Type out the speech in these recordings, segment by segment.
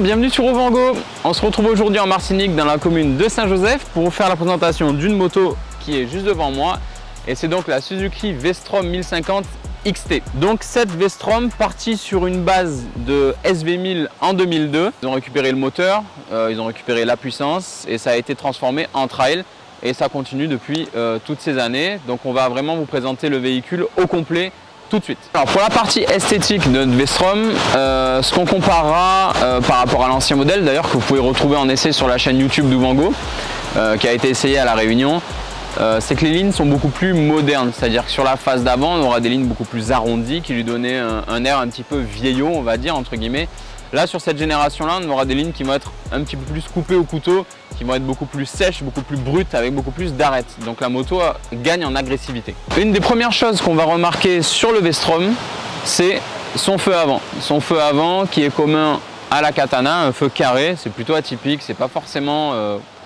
bienvenue sur Ovango. On se retrouve aujourd'hui en Martinique dans la commune de Saint-Joseph pour vous faire la présentation d'une moto qui est juste devant moi. Et c'est donc la Suzuki V-Strom 1050 XT. Donc cette V-Strom partie sur une base de SV1000 en 2002. Ils ont récupéré le moteur, ils ont récupéré la puissance et ça a été transformé en trail. Et ça continue depuis toutes ces années. Donc on va vraiment vous présenter le véhicule au complet tout de suite. Alors pour la partie esthétique de notre V-Strom, ce qu'on comparera par rapport à l'ancien modèle, d'ailleurs que vous pouvez retrouver en essai sur la chaîne YouTube d'Ovango, qui a été essayé à La Réunion, c'est que les lignes sont beaucoup plus modernes. C'est-à-dire que sur la face d'avant, on aura des lignes beaucoup plus arrondies qui lui donnaient un air un petit peu vieillot, on va dire, entre guillemets. Là, sur cette génération-là, on aura des lignes qui vont être un petit peu plus coupées au couteau, qui vont être beaucoup plus sèches, beaucoup plus brutes, avec beaucoup plus d'arêtes. Donc la moto gagne en agressivité. Une des premières choses qu'on va remarquer sur le V-Strom, c'est son feu avant. Son feu avant qui est commun à la Katana, un feu carré, c'est plutôt atypique, c'est pas forcément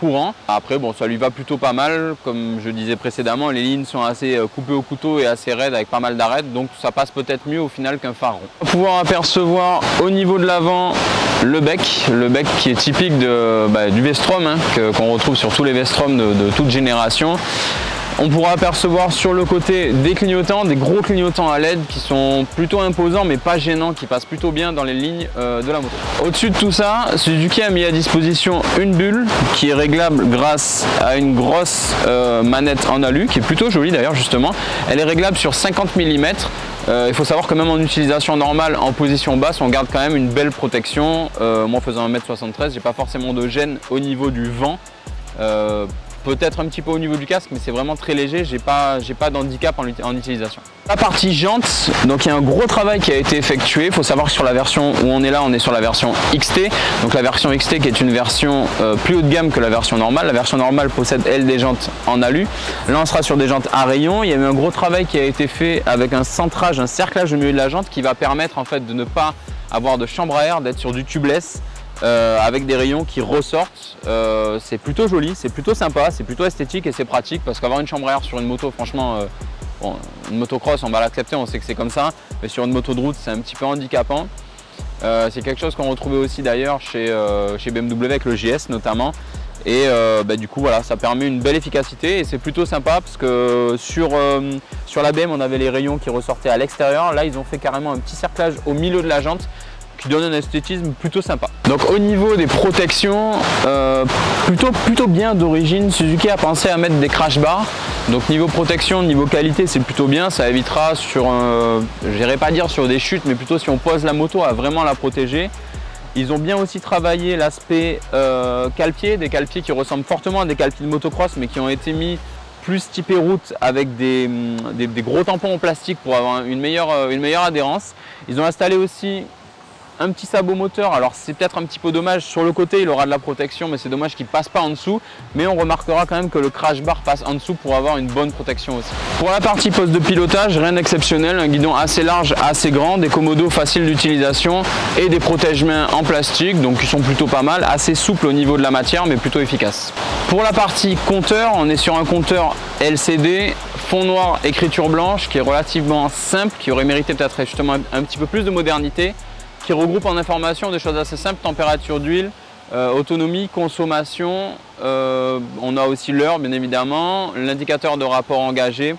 courant. Après bon, ça lui va plutôt pas mal, comme je disais précédemment, les lignes sont assez coupées au couteau et assez raides avec pas mal d'arêtes, donc ça passe peut-être mieux au final qu'un phare rond. On va pouvoir apercevoir au niveau de l'avant le bec qui est typique du V-Strom, hein, qu'on retrouve sur tous les V-Strom de toute génération. On pourra apercevoir sur le côté des clignotants, des gros clignotants à LED qui sont plutôt imposants mais pas gênants, qui passent plutôt bien dans les lignes de la moto. Au-dessus de tout ça, Suzuki a mis à disposition une bulle qui est réglable grâce à une grosse manette en alu, qui est plutôt jolie d'ailleurs justement. Elle est réglable sur 50 mm. Il faut savoir que même en utilisation normale, en position basse, on garde quand même une belle protection. Moi faisant 1m73, j'ai pas forcément de gêne au niveau du vent. Peut-être un petit peu au niveau du casque, mais c'est vraiment très léger, j'ai pas d'handicap en utilisation. La partie jantes, donc il y a un gros travail qui a été effectué. Il faut savoir que sur la version où on est là, on est sur la version XT. Donc la version XT qui est une version plus haut de gamme que la version normale. La version normale possède elle des jantes en alu. Là on sera sur des jantes à rayons. Il y a eu un gros travail qui a été fait avec un centrage, un cerclage au milieu de la jante qui va permettre en fait de ne pas avoir de chambre à air, d'être sur du tubeless. Avec des rayons qui ressortent, c'est plutôt joli, c'est plutôt sympa, c'est plutôt esthétique et c'est pratique parce qu'avoir une chambre à air sur une moto, franchement, bon, une motocross on va l'accepter, on sait que c'est comme ça, mais sur une moto de route c'est un petit peu handicapant. C'est quelque chose qu'on retrouvait aussi d'ailleurs chez BMW avec le GS notamment. Et du coup voilà, ça permet une belle efficacité et c'est plutôt sympa parce que sur la BM on avait les rayons qui ressortaient à l'extérieur. Là ils ont fait carrément un petit cerclage au milieu de la jante qui donne un esthétisme plutôt sympa. Donc au niveau des protections, plutôt bien d'origine. Suzuki a pensé à mettre des crash bars. Donc niveau protection, niveau qualité, c'est plutôt bien. Ça évitera sur, je n'irai pas dire sur des chutes, mais plutôt si on pose la moto à vraiment la protéger. Ils ont bien aussi travaillé l'aspect cale-pied, des cale-pieds qui ressemblent fortement à des cale-pieds de motocross, mais qui ont été mis plus typé route avec des gros tampons en plastique pour avoir une meilleure adhérence. Ils ont installé aussi un petit sabot moteur, alors c'est peut-être un petit peu dommage, sur le côté il aura de la protection mais c'est dommage qu'il ne passe pas en dessous, mais on remarquera quand même que le crash bar passe en dessous pour avoir une bonne protection aussi. Pour la partie poste de pilotage, rien d'exceptionnel, un guidon assez large, assez grand, des commodos faciles d'utilisation et des protège-mains en plastique, donc qui sont plutôt pas mal, assez souples au niveau de la matière mais plutôt efficaces. Pour la partie compteur, on est sur un compteur LCD, fond noir, écriture blanche, qui est relativement simple, qui aurait mérité peut-être justement un petit peu plus de modernité, qui regroupe en information des choses assez simples, température d'huile, autonomie, consommation, on a aussi l'heure bien évidemment, l'indicateur de rapport engagé,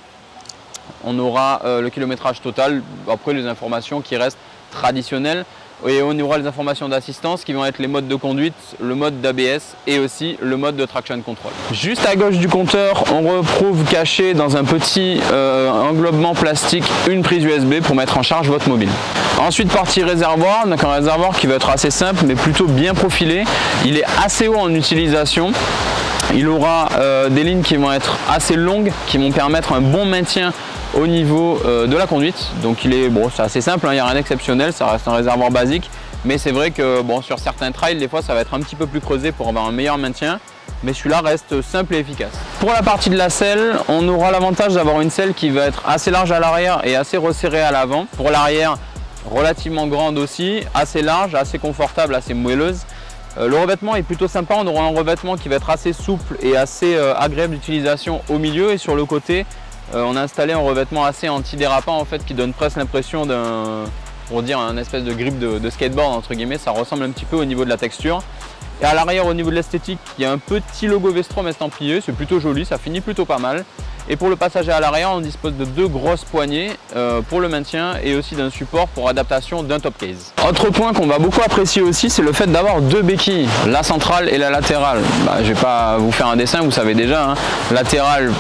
on aura le kilométrage total, après les informations qui restent traditionnelles. Et on aura les informations d'assistance qui vont être les modes de conduite, le mode d'ABS et aussi le mode de traction control. Juste à gauche du compteur, on retrouve caché dans un petit englobement plastique une prise USB pour mettre en charge votre mobile. Ensuite partie réservoir, donc un réservoir qui va être assez simple mais plutôt bien profilé. Il est assez haut en utilisation. Il aura des lignes qui vont être assez longues, qui vont permettre un bon maintien au niveau de la conduite. Donc c'est assez simple, hein, il n'y a rien d'exceptionnel, ça reste un réservoir basique. Mais c'est vrai que sur certains trails, des fois ça va être un petit peu plus creusé pour avoir un meilleur maintien. Mais celui-là reste simple et efficace. Pour la partie de la selle, on aura l'avantage d'avoir une selle qui va être assez large à l'arrière et assez resserrée à l'avant. Pour l'arrière, relativement grande aussi, assez large, assez confortable, assez moelleuse. Le revêtement est plutôt sympa, on aura un revêtement qui va être assez souple et assez agréable d'utilisation au milieu, et sur le côté on a installé un revêtement assez antidérapant en fait, qui donne presque l'impression pour dire un espèce de grip de skateboard entre guillemets, ça ressemble un petit peu au niveau de la texture. Et à l'arrière, au niveau de l'esthétique, il y a un petit logo Vestrom estampillé, c'est plutôt joli, ça finit plutôt pas mal. Et pour le passager à l'arrière, on dispose de 2 grosses poignées pour le maintien et aussi d'un support pour adaptation d'un top case. Autre point qu'on va beaucoup apprécier aussi, c'est le fait d'avoir 2 béquilles, la centrale et la latérale. Je vais pas vous faire un dessin, vous savez déjà, hein. Latérale,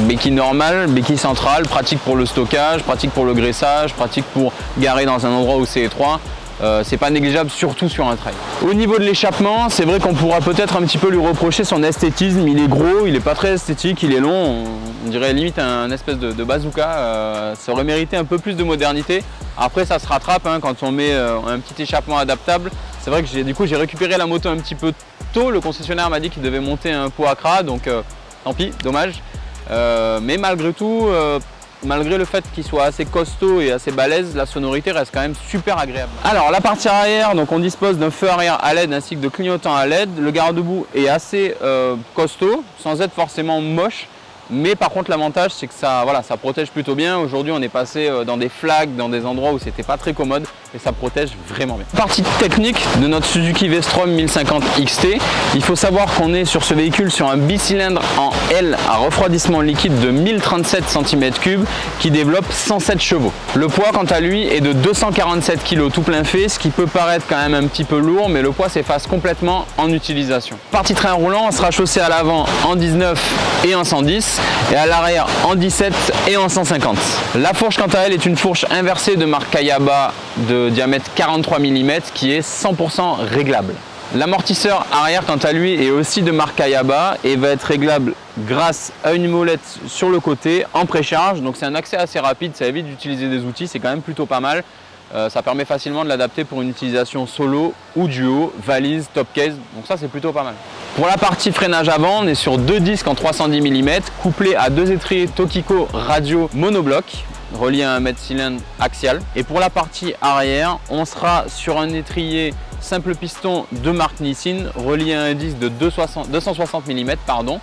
béquille normale, béquille centrale, pratique pour le stockage, pratique pour le graissage, pratique pour garer dans un endroit où c'est étroit. C'est pas négligeable, surtout sur un trail. Au niveau de l'échappement, c'est vrai qu'on pourra peut-être un petit peu lui reprocher son esthétisme. Il est gros, il est pas très esthétique, il est long, on dirait limite un espèce de bazooka. Ça aurait mérité un peu plus de modernité. Après ça se rattrape hein, quand on met un petit échappement adaptable. C'est vrai que j'ai récupéré la moto un petit peu tôt. Le concessionnaire m'a dit qu'il devait monter un pot à cras, donc tant pis, dommage. Mais malgré tout, malgré le fait qu'il soit assez costaud et assez balèze, la sonorité reste quand même super agréable. Alors la partie arrière, donc on dispose d'un feu arrière à LED ainsi que de clignotants à LED. Le garde-boue est assez costaud, sans être forcément moche. Mais par contre l'avantage c'est que ça protège plutôt bien. Aujourd'hui on est passé dans des flaques, dans des endroits où c'était pas très commode et ça protège vraiment bien. Partie technique de notre Suzuki Vestrom 1050 XT, il faut savoir qu'on est sur ce véhicule sur un bicylindre en L à refroidissement liquide de 1037 cm3 qui développe 107 chevaux. Le poids quant à lui est de 247 kg tout plein fait, ce qui peut paraître quand même un petit peu lourd, mais le poids s'efface complètement en utilisation. Partie train roulant, on sera chaussé à l'avant en 19 et en 110. Et à l'arrière en 17 et en 150. La fourche quant à elle est une fourche inversée de marque Kayaba de diamètre 43 mm qui est 100% réglable. L'amortisseur arrière quant à lui est aussi de marque Kayaba et va être réglable grâce à une molette sur le côté en précharge. Donc c'est un accès assez rapide, ça évite d'utiliser des outils, c'est quand même plutôt pas mal. Ça permet facilement de l'adapter pour une utilisation solo ou duo, valise, top case, donc ça c'est plutôt pas mal. Pour la partie freinage avant, on est sur 2 disques en 310 mm couplés à 2 étriers Tokiko radio monobloc reliés à un mètre cylindre axial. Et pour la partie arrière, on sera sur un étrier simple piston de marque Nissin relié à un disque de 260 mm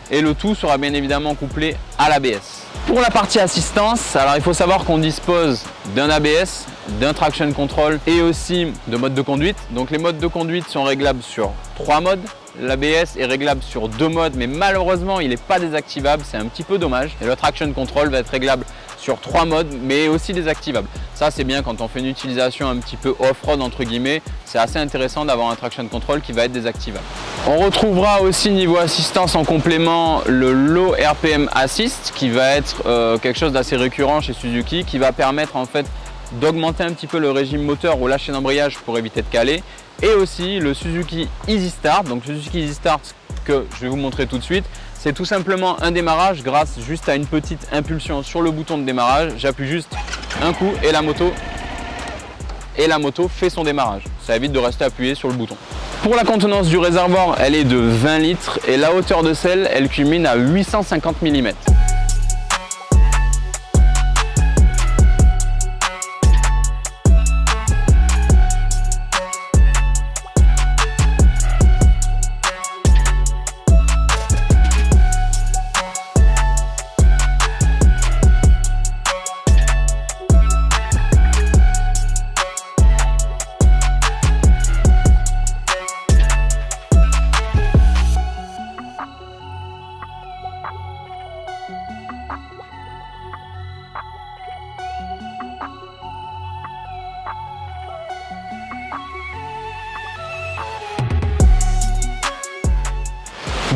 et le tout sera bien évidemment couplé à l'ABS. Pour la partie assistance, alors il faut savoir qu'on dispose d'un ABS, d'un traction control et aussi de mode de conduite. Donc les modes de conduite sont réglables sur 3 modes. L'ABS est réglable sur 2 modes, mais malheureusement il n'est pas désactivable, c'est un petit peu dommage. Et le traction control va être réglable sur 3 modes, mais aussi désactivable. Ça c'est bien quand on fait une utilisation un petit peu off-road entre guillemets, c'est assez intéressant d'avoir un traction control qui va être désactivable. On retrouvera aussi niveau assistance en complément le Low RPM Assist qui va être quelque chose d'assez récurrent chez Suzuki, qui va permettre en fait d'augmenter un petit peu le régime moteur au lâcher d'embrayage pour éviter de caler, et aussi le Suzuki Easy Start. Donc le Suzuki Easy Start que je vais vous montrer tout de suite, c'est tout simplement un démarrage grâce juste à une petite impulsion sur le bouton de démarrage. J'appuie juste un coup et la moto fait son démarrage. Ça évite de rester appuyé sur le bouton. Pour la contenance du réservoir, elle est de 20 litres et la hauteur de selle, elle culmine à 850 mm.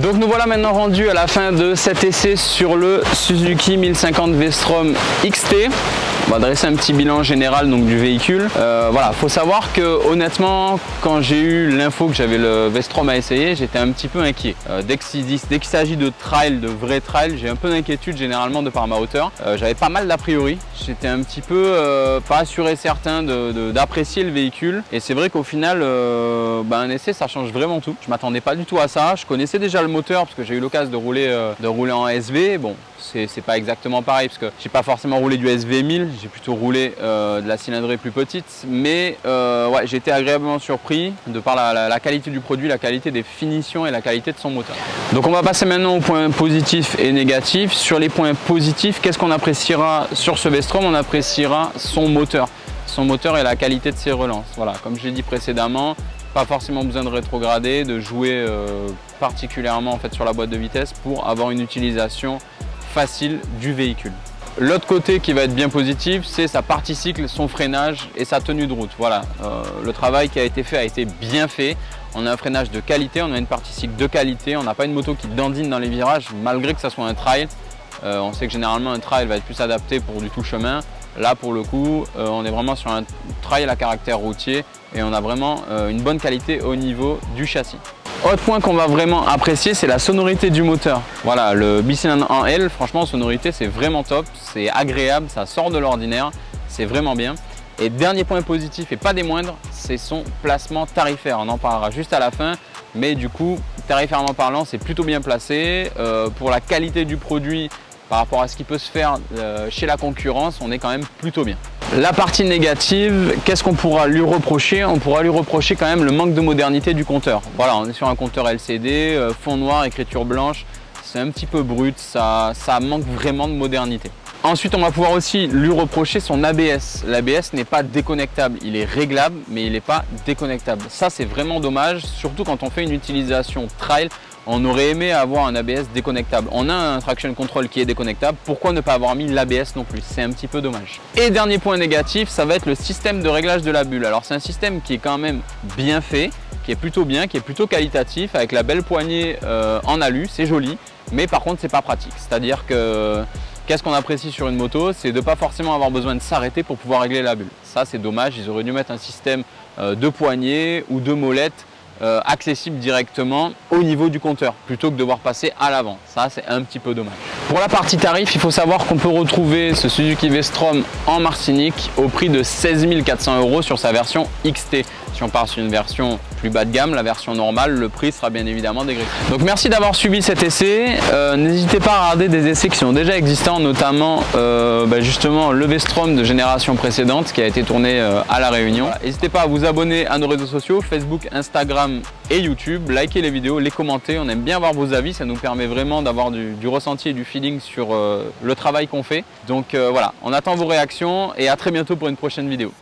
Donc nous voilà maintenant rendus à la fin de cet essai sur le Suzuki 1050 Vestrom XT. On va dresser un petit bilan général donc, du véhicule. Voilà, faut savoir que honnêtement, quand j'ai eu l'info que j'avais le Vestrom à essayer, j'étais un petit peu inquiet. Dès qu'il s'agit de trail, de vrai trail, j'ai un peu d'inquiétude généralement de par ma hauteur. J'avais pas mal d'a priori. J'étais un petit peu pas sûr et certain d'apprécier le véhicule. Et c'est vrai qu'au final, un essai ça change vraiment tout. Je m'attendais pas du tout à ça. Je connaissais déjà le moteur parce que j'ai eu l'occasion de rouler en SV. Bon, c'est pas exactement pareil parce que j'ai pas forcément roulé du SV1000, j'ai plutôt roulé de la cylindrée plus petite, mais ouais, j'ai été agréablement surpris de par la qualité du produit, la qualité des finitions et la qualité de son moteur. Donc on va passer maintenant aux points positifs et négatifs. Sur les points positifs, qu'est-ce qu'on appréciera sur ce Vestrom? On appréciera son moteur. son moteur et la qualité de ses relances. Voilà, comme je l'ai dit précédemment, pas forcément besoin de rétrograder, de jouer particulièrement en fait, sur la boîte de vitesse pour avoir une utilisation facile du véhicule. L'autre côté qui va être bien positif, c'est sa partie cycle, son freinage et sa tenue de route. Voilà, le travail qui a été fait a été bien fait. On a un freinage de qualité, on a une partie cycle de qualité, on n'a pas une moto qui dandine dans les virages malgré que ça soit un trail. On sait que généralement un trail va être plus adapté pour du tout chemin. Là pour le coup, on est vraiment sur un trail à caractère routier et on a vraiment une bonne qualité au niveau du châssis. Autre point qu'on va vraiment apprécier, c'est la sonorité du moteur. Voilà, le bicylindre en L, franchement, sonorité, c'est vraiment top, c'est agréable, ça sort de l'ordinaire, c'est vraiment bien. Et dernier point positif, et pas des moindres, c'est son placement tarifaire. On en parlera juste à la fin, mais du coup, tarifairement parlant, c'est plutôt bien placé. Pour la qualité du produit, par rapport à ce qui peut se faire chez la concurrence, on est quand même plutôt bien. La partie négative, qu'est-ce qu'on pourra lui reprocher? On pourra lui reprocher quand même le manque de modernité du compteur. Voilà, on est sur un compteur LCD, fond noir, écriture blanche, c'est un petit peu brut, ça manque vraiment de modernité. Ensuite, on va pouvoir aussi lui reprocher son ABS. L'ABS n'est pas déconnectable, il est réglable, mais il n'est pas déconnectable. Ça, c'est vraiment dommage, surtout quand on fait une utilisation trail. On aurait aimé avoir un ABS déconnectable. On a un traction control qui est déconnectable. Pourquoi ne pas avoir mis l'ABS non plus? C'est un petit peu dommage. Et dernier point négatif, ça va être le système de réglage de la bulle. Alors c'est un système qui est quand même bien fait, qui est plutôt bien, qui est plutôt qualitatif, avec la belle poignée en alu, c'est joli. Mais par contre, c'est pas pratique. C'est-à-dire que qu'est-ce qu'on apprécie sur une moto? C'est de ne pas forcément avoir besoin de s'arrêter pour pouvoir régler la bulle. Ça, c'est dommage. Ils auraient dû mettre un système de poignée ou de molette accessible directement au niveau du compteur plutôt que de devoir passer à l'avant. Ça, c'est un petit peu dommage. Pour la partie tarif, il faut savoir qu'on peut retrouver ce Suzuki V-Strom en Martinique au prix de 16 400 € sur sa version XT. Si on part sur une version plus bas de gamme, la version normale, le prix sera bien évidemment dégressif. Donc merci d'avoir suivi cet essai. N'hésitez pas à regarder des essais qui sont déjà existants, notamment justement le V-Strom de génération précédente qui a été tourné à La Réunion. N'hésitez pas à vous abonner à nos réseaux sociaux, Facebook, Instagram et YouTube. Likez les vidéos, les commenter. On aime bien avoir vos avis, ça nous permet vraiment d'avoir du ressenti et du feeling sur le travail qu'on fait. Donc voilà, on attend vos réactions et à très bientôt pour une prochaine vidéo.